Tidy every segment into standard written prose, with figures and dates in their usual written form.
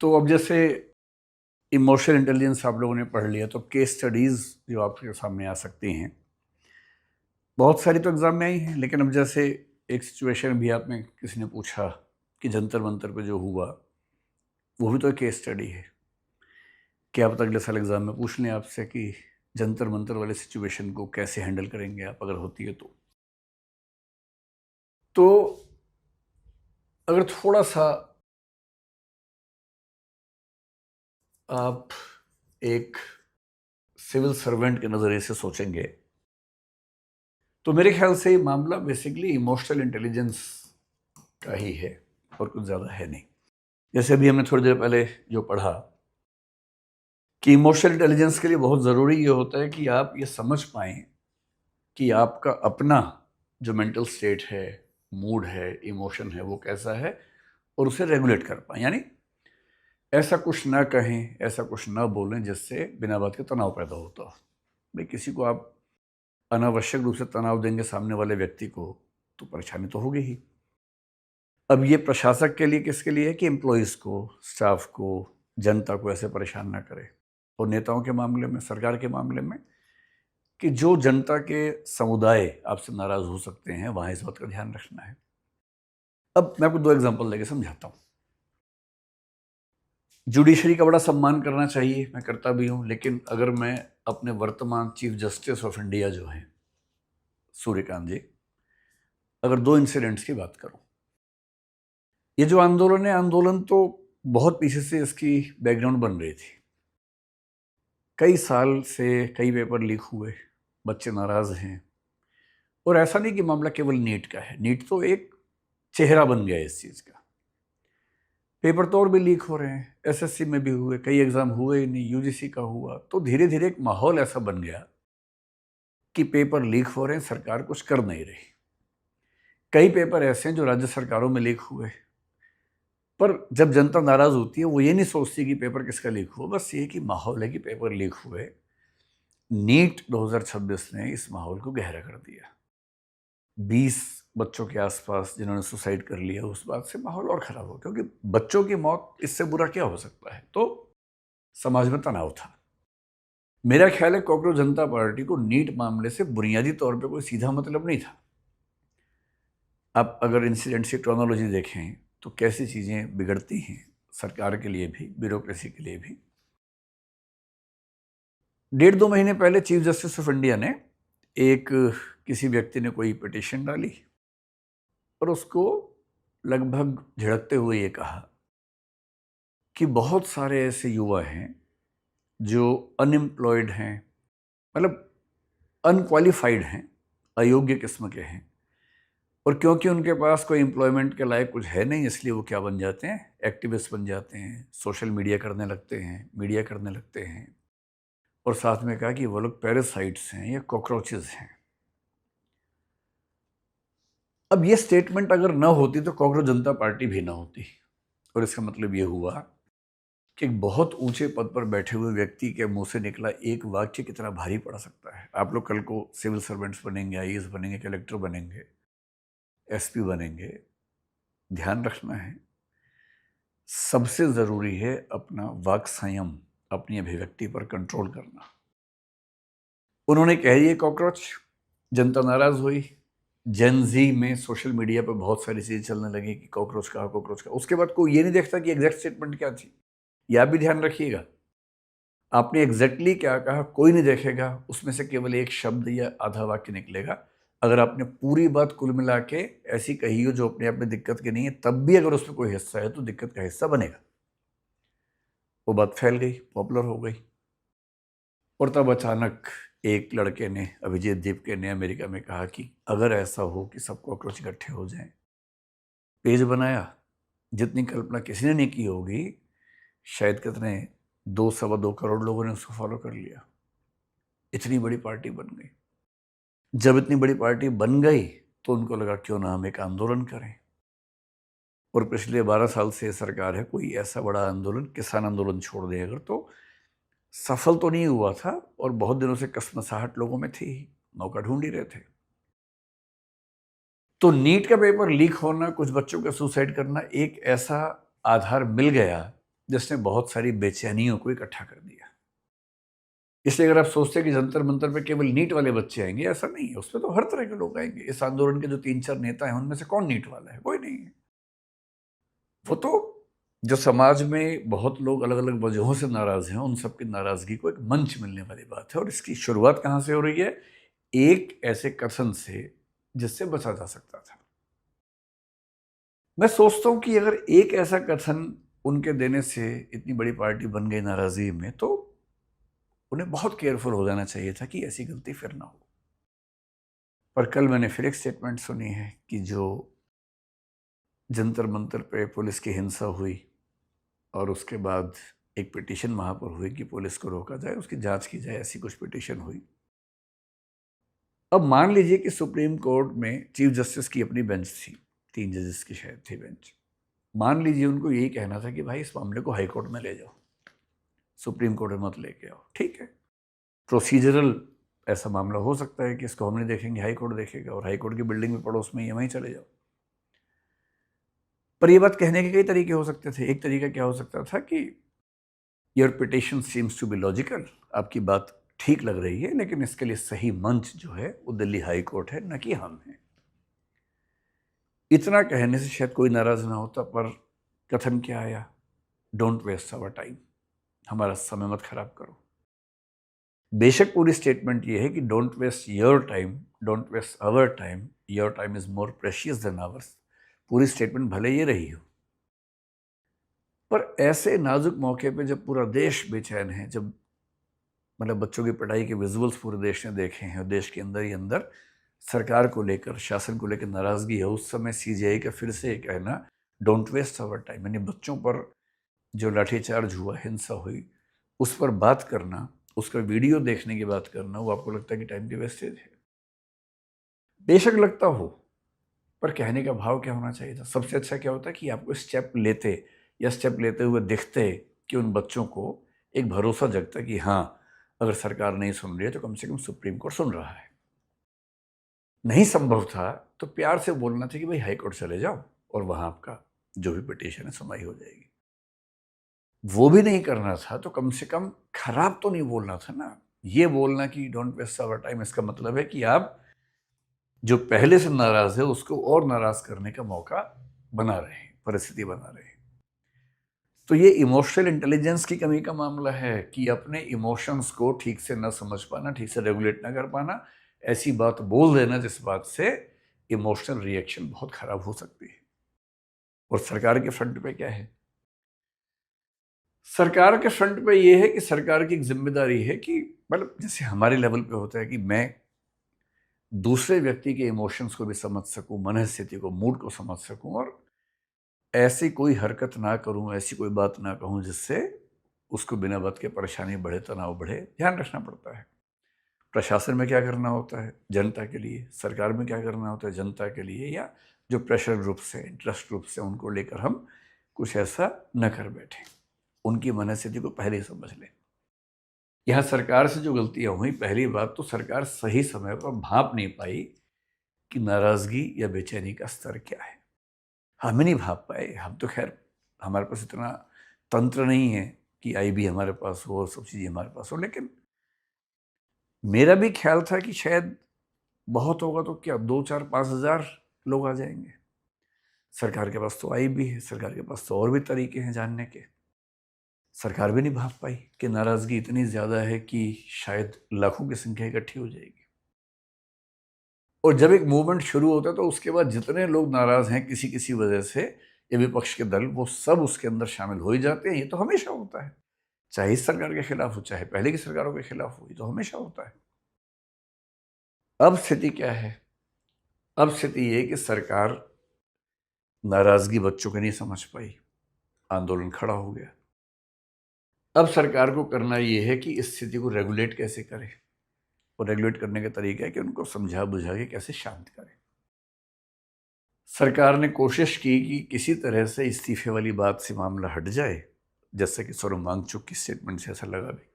तो अब जैसे इमोशनल इंटेलिजेंस आप लोगों ने पढ़ लिया, तो केस स्टडीज़ जो आपके सामने आ सकती हैं, बहुत सारी तो एग्ज़ाम में आई हैं, लेकिन अब जैसे एक सिचुएशन भी आप में किसी ने पूछा कि जंतर मंतर पे जो हुआ, वो भी तो एक केस स्टडी है। क्या पता अगले साल एग्ज़ाम में पूछ लें आपसे कि जंतर मंतर वाले सिचुएशन को कैसे हैंडल करेंगे आप, अगर होती है तो अगर थोड़ा सा आप एक सिविल सर्वेंट के नज़रिए से सोचेंगे, तो मेरे ख्याल से ये मामला बेसिकली इमोशनल इंटेलिजेंस का ही है और कुछ ज़्यादा है नहीं। जैसे अभी हमने थोड़ी देर पहले जो पढ़ा कि इमोशनल इंटेलिजेंस के लिए बहुत ज़रूरी ये होता है कि आप ये समझ पाएँ कि आपका अपना जो मेंटल स्टेट है, मूड है, इमोशन है, वो कैसा है और उसे रेगुलेट कर पाएँ। यानी ऐसा कुछ ना कहें, ऐसा कुछ ना बोलें जिससे बिना बात के तनाव पैदा होता हो। भाई किसी को आप अनावश्यक रूप से तनाव देंगे सामने वाले व्यक्ति को, तो परेशानी तो होगी ही। अब ये प्रशासक के लिए किसके लिए है कि एम्प्लॉइज़ को, स्टाफ को, जनता को ऐसे परेशान ना करे। और नेताओं के मामले में, सरकार के मामले में, कि जो जनता के समुदाय आपसे नाराज़ हो सकते हैं, वहाँ इस बात का ध्यान रखना है। अब मैं आपको 2 एग्ज़ाम्पल देके समझाता हूँ। जुडिशरी का बड़ा सम्मान करना चाहिए, मैं करता भी हूँ, लेकिन अगर मैं अपने वर्तमान चीफ जस्टिस ऑफ इंडिया जो हैं, सूर्यकांत जी, अगर 2 इंसिडेंट्स की बात करूँ। ये जो आंदोलन है, आंदोलन तो बहुत पीछे से इसकी बैकग्राउंड बन रही थी। कई साल से कई पेपर लीक हुए, बच्चे नाराज़ हैं। और ऐसा नहीं कि मामला केवल नीट का है, नीट तो एक चेहरा बन गया है इस चीज़ का। पेपर तो और भी लीक हो रहे हैं, एसएससी में भी हुए, कई एग्ज़ाम हुए ही नहीं, यूजीसी का हुआ। तो धीरे धीरे एक माहौल ऐसा बन गया कि पेपर लीक हो रहे हैं, सरकार कुछ कर नहीं रही। कई पेपर ऐसे हैं जो राज्य सरकारों में लीक हुए, पर जब जनता नाराज़ होती है, वो ये नहीं सोचती कि पेपर किसका लीक हुआ, बस ये कि माहौल है कि पेपर लीक हुए। नीट 2026 ने इस माहौल को गहरा कर दिया। 20 बच्चों के आसपास जिन्होंने सुसाइड कर लिया, उस बात से माहौल और ख़राब हो, क्योंकि बच्चों की मौत इससे बुरा क्या हो सकता है। तो समाज में तनाव था। मेरा ख्याल है कॉकरोच जनता पार्टी को नीट मामले से बुनियादी तौर पे कोई सीधा मतलब नहीं था। आप अगर इंसिडेंट की क्रोनोलॉजी देखें तो कैसी चीज़ें बिगड़ती हैं, सरकार के लिए भी, ब्यूरोक्रेसी के लिए भी। 1.5-2 महीने पहले चीफ जस्टिस ऑफ इंडिया ने एक किसी व्यक्ति ने कोई पिटीशन डाली और उसको लगभग झिड़कते हुए ये कहा कि बहुत सारे ऐसे युवा हैं जो अनएम्प्लॉयड हैं, मतलब अनक्वालिफाइड हैं, अयोग्य किस्म के हैं, और क्योंकि उनके पास कोई एम्प्लॉयमेंट के लायक कुछ है नहीं, इसलिए वो क्या बन जाते हैं, एक्टिविस्ट बन जाते हैं, सोशल मीडिया करने लगते हैं, मीडिया करने लगते हैं। और साथ में कहा कि वो लोग पैरासाइट्स हैं या कॉकरोचेस हैं। अब ये स्टेटमेंट अगर ना होती तो कॉकरोच जनता पार्टी भी ना होती। और इसका मतलब ये हुआ कि एक बहुत ऊंचे पद पर बैठे हुए व्यक्ति के मुंह से निकला एक वाक्य कितना भारी पड़ सकता है। आप लोग कल को सिविल सर्वेंट्स बनेंगे, आईएएस बनेंगे, कलेक्टर बनेंगे, एसपी बनेंगे। ध्यान रखना है, सबसे ज़रूरी है अपना वाक संयम, अपनी अभिव्यक्ति पर कंट्रोल करना। उन्होंने कह दिया कॉकरोच, जनता नाराज़ हुई। जेन जी में सोशल मीडिया पर बहुत सारी चीज़ें चलने लगी कि कॉकरोच कहा, कॉकरोच कहा। उसके बाद कोई ये नहीं देखता कि एग्जैक्ट स्टेटमेंट क्या थी। यह भी ध्यान रखिएगा, आपने एग्जैक्टली क्या कहा कोई नहीं देखेगा, उसमें से केवल एक शब्द या आधा वाक्य निकलेगा। अगर आपने पूरी बात कुल मिला के ऐसी कही हो जो अपने आप में दिक्कत की नहीं है, तब भी अगर उसमें कोई हिस्सा है तो दिक्कत का हिस्सा बनेगा। वो बात फैल गई, पॉपुलर हो गई। और तब अचानक एक लड़के ने, अभिजीत दीपके ने, अमेरिका में कहा कि अगर ऐसा हो कि सब कॉकरोच इकट्ठे हो जाएं, पेज बनाया। जितनी कल्पना किसी ने नहीं की होगी, शायद कितने 2-2.25 करोड़ लोगों ने उसको फॉलो कर लिया। इतनी बड़ी पार्टी बन गई। जब इतनी बड़ी पार्टी बन गई तो उनको लगा क्यों ना हम एक आंदोलन करें। और पिछले 12 साल से सरकार है, कोई ऐसा बड़ा आंदोलन, किसान आंदोलन छोड़ दें अगर, तो सफल तो नहीं हुआ था। और बहुत दिनों से कसमसाहट लोगों में थी, मौका ढूंढ ही रहे थे। तो नीट का पेपर लीक होना, कुछ बच्चों का सुसाइड करना, एक ऐसा आधार मिल गया जिसने बहुत सारी बेचैनियों को इकट्ठा कर दिया। इसलिए अगर आप सोचते हैं कि जंतर मंतर पे केवल नीट वाले बच्चे आएंगे, ऐसा नहीं है। उसमें तो हर तरह के लोग आएंगे। इस आंदोलन के जो 3-4 नेता हैं उनमें से कौन नीट वाला है? कोई नहीं है। वो तो जो समाज में बहुत लोग अलग अलग वजहों से नाराज हैं, उन सबकी नाराजगी को एक मंच मिलने वाली बात है। और इसकी शुरुआत कहाँ से हो रही है? एक ऐसे कथन से जिससे बचा जा सकता था। मैं सोचता हूं कि अगर एक ऐसा कथन उनके देने से इतनी बड़ी पार्टी बन गई नाराजगी में, तो उन्हें बहुत केयरफुल हो जाना चाहिए था कि ऐसी गलती फिर ना हो। पर कल मैंने फिर एक स्टेटमेंट सुनी है कि जो जंतर मंतर पे पुलिस की हिंसा हुई और उसके बाद एक पिटीशन वहां पर हुई कि पुलिस को रोका जाए, उसकी जांच की जाए, ऐसी कुछ पिटीशन हुई। अब मान लीजिए कि सुप्रीम कोर्ट में चीफ जस्टिस की अपनी बेंच थी, 3 जजेस की शायद थी बेंच। मान लीजिए उनको यही कहना था कि भाई इस मामले को हाई कोर्ट में ले जाओ, सुप्रीम कोर्ट में मत लेके आओ। ठीक है, प्रोसीजरल ऐसा मामला हो सकता है कि इसको हम नहीं देखेंगे, हाई कोर्ट देखेगा, और हाई कोर्ट की बिल्डिंग में पड़ोस में ही वहीं चले जाओ। पर यह बात कहने के कई तरीके हो सकते थे। एक तरीका क्या हो सकता था कि your petition seems to be logical, आपकी बात ठीक लग रही है, लेकिन इसके लिए सही मंच जो है वो दिल्ली हाई कोर्ट है, न कि हम हैं। इतना कहने से शायद कोई नाराज ना होता, पर कथन क्या आया? डोंट वेस्ट आवर टाइम, हमारा समय मत खराब करो। बेशक पूरी स्टेटमेंट ये है कि don't waste your time, don't waste our time, your time is more precious than ours. पूरी स्टेटमेंट भले ये रही हो, पर ऐसे नाजुक मौके पे जब पूरा देश बेचैन है, जब मतलब बच्चों की पढ़ाई के विजुअल्स पूरे देश ने देखे हैं और देश के अंदर ही अंदर सरकार को लेकर, शासन को लेकर नाराजगी है, उस समय सीजीआई का फिर से कहना डोंट वेस्ट आवर टाइम, यानी बच्चों पर जो लाठीचार्ज हुआ, हिंसा हुई, उस पर बात करना, उसका वीडियो देखने की बात करना, वो आपको लगता है कि टाइम की वेस्टेज है? बेशक लगता हो, पर कहने का भाव क्या होना चाहिए था? सबसे अच्छा क्या होता है कि आपको स्टेप लेते या स्टेप लेते हुए दिखते कि उन बच्चों को एक भरोसा जगता कि हाँ, अगर सरकार नहीं सुन रही है तो कम से कम सुप्रीम कोर्ट सुन रहा है। नहीं संभव था तो प्यार से बोलना था कि भाई हाई कोर्ट चले जाओ और वहां आपका जो भी पिटीशन है सुनवाई हो जाएगी। वो भी नहीं करना था तो कम से कम खराब तो नहीं बोलना था ना। ये बोलना कि डोंट वेस्ट आवर टाइम, इसका मतलब है कि आप जो पहले से नाराज है उसको और नाराज करने का मौका बना रहे हैं, परिस्थिति बना रहे हैं। तो ये इमोशनल इंटेलिजेंस की कमी का मामला है कि अपने इमोशंस को ठीक से न समझ पाना, ठीक से रेगुलेट ना कर पाना, ऐसी बात बोल देना जिस बात से इमोशनल रिएक्शन बहुत खराब हो सकती है। और सरकार के फ्रंट पे क्या है? सरकार के फ्रंट पे ये है कि सरकार की एक जिम्मेदारी है कि मतलब जैसे हमारे लेवल पे होता है कि मैं दूसरे व्यक्ति के इमोशंस को भी समझ सकूं, मनस्थिति को, मूड को समझ सकूं, और ऐसी कोई हरकत ना करूं, ऐसी कोई बात ना कहूं जिससे उसको बिना बात के परेशानी बढ़े, तनाव बढ़े। ध्यान रखना पड़ता है प्रशासन में क्या करना होता है जनता के लिए, सरकार में क्या करना होता है जनता के लिए, या जो प्रेशर ग्रुप्स हैं, इंटरेस्ट ग्रुप्स हैं, उनको लेकर हम कुछ ऐसा न कर बैठे। उनकी मनस्थिति को पहले ही समझ लें। यहाँ सरकार से जो गलतियां हुई, पहली बात तो सरकार सही समय पर भांप नहीं पाई कि नाराजगी या बेचैनी का स्तर क्या है। हम ही नहीं भाप पाए। हम तो खैर, हमारे पास इतना तंत्र नहीं है कि आईबी हमारे पास हो और सब चीज़ें हमारे पास हो, लेकिन मेरा भी ख्याल था कि शायद बहुत होगा तो क्या 2, 4, 5 हज़ार लोग आ जाएंगे। सरकार के पास तो आईबी है, सरकार के पास तो और भी तरीके हैं जानने के। सरकार भी नहीं भाप पाई कि नाराजगी इतनी ज़्यादा है कि शायद लाखों की संख्या इकट्ठी हो जाएगी। और जब एक मूवमेंट शुरू होता है तो उसके बाद जितने लोग नाराज हैं किसी किसी वजह से, ये विपक्ष के दल, वो सब उसके अंदर शामिल हो ही जाते हैं। ये तो हमेशा होता है, चाहे इस सरकार के खिलाफ हो, चाहे पहले की सरकारों के खिलाफ हो, ये तो हमेशा होता है। अब स्थिति क्या है? अब स्थिति ये कि सरकार नाराजगी बच्चों की नहीं समझ पाई, आंदोलन खड़ा हो गया। अब सरकार को करना ये है कि इस स्थिति को रेगुलेट कैसे करे, और रेगुलेट करने का तरीका है कि उनको समझा बुझा के कैसे शांत करे। सरकार ने कोशिश की कि किसी तरह से इस्तीफे वाली बात से मामला हट जाए, जैसे कि सोनम वांगचुक की स्टेटमेंट से ऐसा लगा भी।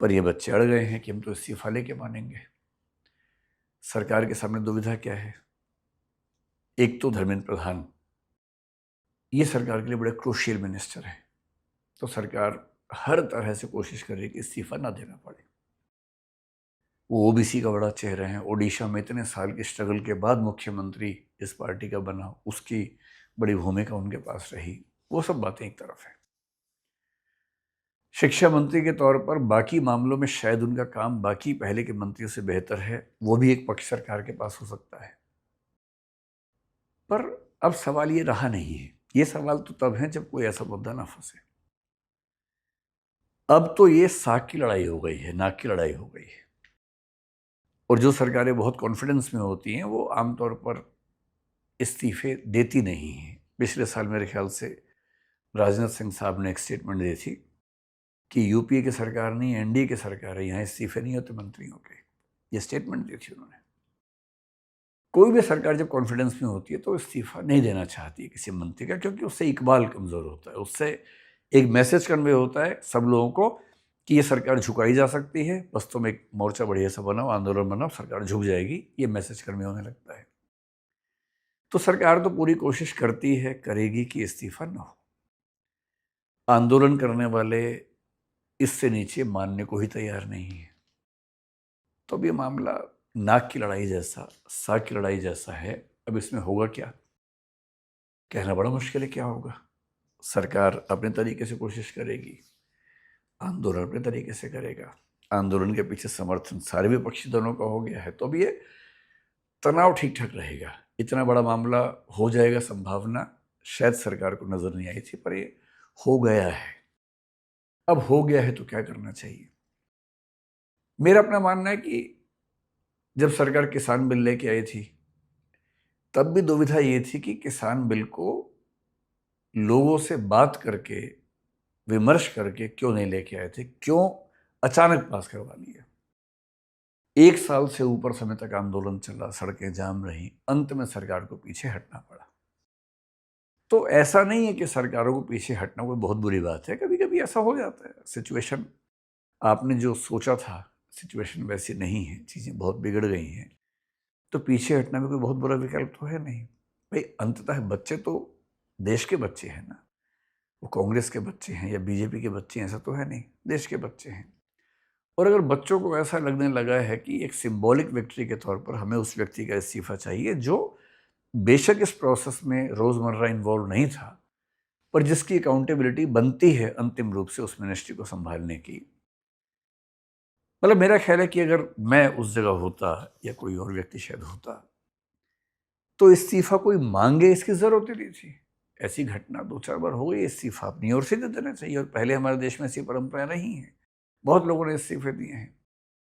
पर ये बच्चे अड़ गए हैं कि हम तो इस्तीफा लेके मानेंगे। सरकार के सामने दुविधा क्या है? एक तो धर्मेंद्र प्रधान, ये सरकार के लिए बड़े क्रूशियल मिनिस्टर है। तो सरकार हर तरह से कोशिश कर रही है कि इस्तीफा ना देना पड़े। वो ओबीसी का बड़ा चेहरा है, ओडिशा में इतने साल की स्ट्रगल के बाद मुख्यमंत्री इस पार्टी का बना, उसकी बड़ी भूमिका उनके पास रही। वो सब बातें एक तरफ है। शिक्षा मंत्री के तौर पर बाकी मामलों में शायद उनका काम बाकी पहले के मंत्रियों से बेहतर है, वो भी एक पक्ष सरकार के पास हो सकता है। पर अब सवाल ये रहा नहीं है। ये सवाल तो तब है जब कोई ऐसा मुद्दा ना फंसे। अब तो ये साख की लड़ाई हो गई है, नाक की लड़ाई हो गई है। और जो सरकारें बहुत कॉन्फिडेंस में होती हैं वो आमतौर पर इस्तीफे देती नहीं हैं। पिछले साल मेरे ख्याल से राजनाथ सिंह साहब ने एक स्टेटमेंट दी थी कि यूपीए की सरकार नहीं, एनडीए की सरकार है, यहाँ इस्तीफे नहीं होते मंत्रियों के। ये स्टेटमेंट दी थी उन्होंने। कोई भी सरकार जब कॉन्फिडेंस में होती है तो इस्तीफा नहीं देना चाहती है किसी मंत्री का, क्योंकि उससे इकबाल कमज़ोर होता है। उससे एक मैसेज कन्वे होता है सब लोगों को कि ये सरकार झुकाई जा सकती है, बस तुम एक मोर्चा बढ़िया सा बनाओ, आंदोलन बनाओ, सरकार झुक जाएगी, ये मैसेज कन्वे होने लगता है। तो सरकार तो पूरी कोशिश करती है, करेगी कि इस्तीफा न हो। आंदोलन करने वाले इससे नीचे मानने को ही तैयार नहीं है। तो अब ये मामला नाक की लड़ाई जैसा, साग की लड़ाई जैसा है। अब इसमें होगा क्या, कहना बड़ा मुश्किल है क्या होगा। सरकार अपने तरीके से कोशिश करेगी, आंदोलन अपने तरीके से करेगा। आंदोलन के पीछे समर्थन सारे विपक्षी दलों का हो गया है, तो अब ये तनाव ठीक ठाक रहेगा। इतना बड़ा मामला हो जाएगा, संभावना शायद सरकार को नजर नहीं आई थी, पर ये हो गया है। अब हो गया है तो क्या करना चाहिए। मेरा अपना मानना है कि जब सरकार किसान बिल लेके आई थी तब भी दुविधा ये थी कि किसान बिल को लोगों से बात करके, विमर्श करके क्यों नहीं लेके आए थे, क्यों अचानक पास करवा लिया। 1 साल से ऊपर समय तक आंदोलन चला, सड़कें जाम रही, अंत में सरकार को पीछे हटना पड़ा। तो ऐसा नहीं है कि सरकारों को पीछे हटना कोई बहुत बुरी बात है, कभी कभी ऐसा हो जाता है। सिचुएशन, आपने जो सोचा था सिचुएशन वैसी नहीं है, चीज़ें बहुत बिगड़ गई हैं, तो पीछे हटना भी कोई बहुत बुरा विकल्प तो है नहीं। भाई अंततः बच्चे तो देश के बच्चे हैं ना, वो कांग्रेस के बच्चे हैं या बीजेपी के बच्चे हैं ऐसा तो है नहीं, देश के बच्चे हैं। और अगर बच्चों को ऐसा लगने लगा है कि एक सिंबॉलिक विक्ट्री के तौर पर हमें उस व्यक्ति का इस्तीफा चाहिए जो बेशक इस प्रोसेस में रोजमर्रा इन्वॉल्व नहीं था, पर जिसकी अकाउंटेबिलिटी बनती है अंतिम रूप से उस मिनिस्ट्री को संभालने की। मतलब मेरा ख्याल है कि अगर मैं उस जगह होता या कोई और व्यक्ति शायद होता तो इस्तीफा कोई मांगे इसकी जरूरत ही नहीं थी। ऐसी घटना 2-4 बार हो गई, इस्तीफा अपनी ओर से दे देना चाहिए। और पहले हमारे देश में ऐसी परंपरा नहीं है, बहुत लोगों ने इस्तीफे दिए हैं।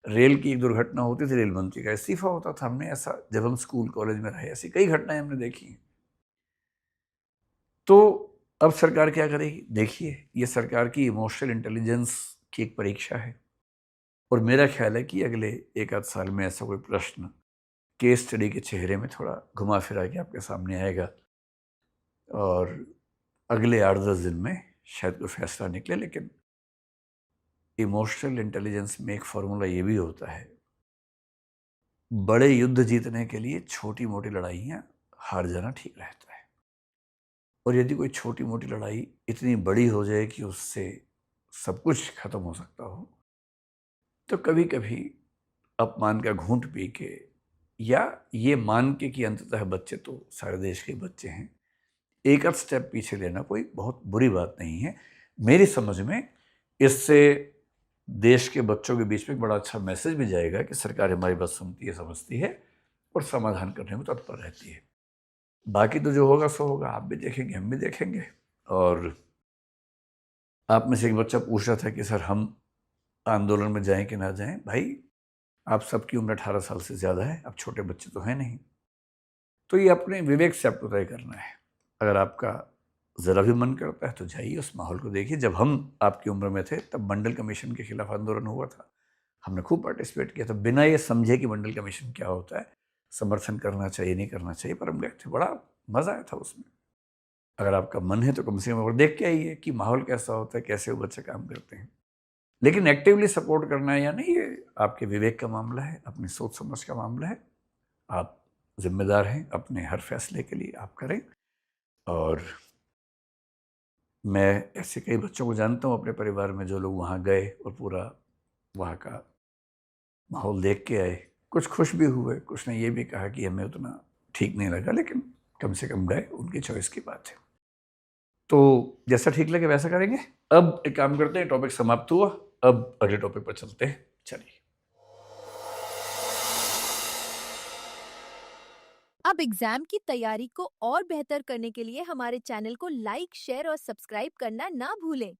रेल की एक दुर्घटना होती थी, रेल मंत्री का इस्तीफा होता था। हमने ऐसा, जब हम स्कूल कॉलेज में रहे, ऐसी कई घटनाएं हमने देखी हैं। तो अब सरकार क्या करेगी, देखिए ये सरकार की इमोशनल इंटेलिजेंस की एक परीक्षा है। और मेरा ख्याल है कि अगले 1 आध साल में ऐसा कोई प्रश्न केस स्टडी के चेहरे में थोड़ा घुमा फिरा के आपके सामने आएगा और अगले 8-10 दिन में शायद कोई फैसला निकले। लेकिन इमोशनल इंटेलिजेंस में एक फॉर्मूला ये भी होता है, बड़े युद्ध जीतने के लिए छोटी मोटी लड़ाइयाँ हार जाना ठीक रहता है। और यदि कोई छोटी मोटी लड़ाई इतनी बड़ी हो जाए कि उससे सब कुछ खत्म हो सकता हो, तो कभी कभी अपमान का घूंट पी के, या ये मान के कि अंततः बच्चे तो सारे देश के बच्चे हैं, एक आध स्टेप पीछे लेना कोई बहुत बुरी बात नहीं है। मेरी समझ में इससे देश के बच्चों के बीच में एक बड़ा अच्छा मैसेज भी जाएगा कि सरकार हमारी बात सुनती है, समझती है और समाधान करने में तत्पर रहती है। बाकी तो जो होगा सो होगा, आप भी देखेंगे, हम भी देखेंगे। और आप में से एक बच्चा पूछ रहा था कि सर हम आंदोलन में जाएं कि ना जाएं। भाई आप सबकी उम्र 18 साल से ज़्यादा है, अब छोटे बच्चे तो हैं नहीं। तो ये अपने विवेक से आपको तय करना है। अगर आपका ज़रा भी मन करता है तो जाइए, उस माहौल को देखिए। जब हम आपकी उम्र में थे तब मंडल कमीशन के खिलाफ आंदोलन हुआ था, हमने खूब पार्टिसिपेट किया था, बिना ये समझे कि मंडल कमीशन क्या होता है, समर्थन करना चाहिए नहीं करना चाहिए, पर हम गए थे, बड़ा मज़ा आया था उसमें। अगर आपका मन है तो कम से कम और देख के आइए कि माहौल कैसा होता है, कैसे वो बच्चे काम करते हैं। लेकिन एक्टिवली सपोर्ट करना है या नहीं, ये आपके विवेक का मामला है, अपनी सोच समझ का मामला है। आप जिम्मेदार हैं अपने हर फैसले के लिए, आप करें। और मैं ऐसे कई बच्चों को जानता हूँ अपने परिवार में जो लोग वहाँ गए और पूरा वहाँ का माहौल देख के आए। कुछ खुश भी हुए, कुछ ने ये भी कहा कि हमें उतना ठीक नहीं लगा, लेकिन कम से कम गए, उनकी चॉइस की बात है। तो जैसा ठीक लगे वैसा करेंगे। अब एक काम करते हैं, टॉपिक समाप्त हुआ, अब अगले टॉपिक पर चलते हैं। चलिए। अब एग्जाम की तैयारी को और बेहतर करने के लिए हमारे चैनल को लाइक, शेयर और सब्सक्राइब करना ना भूलें।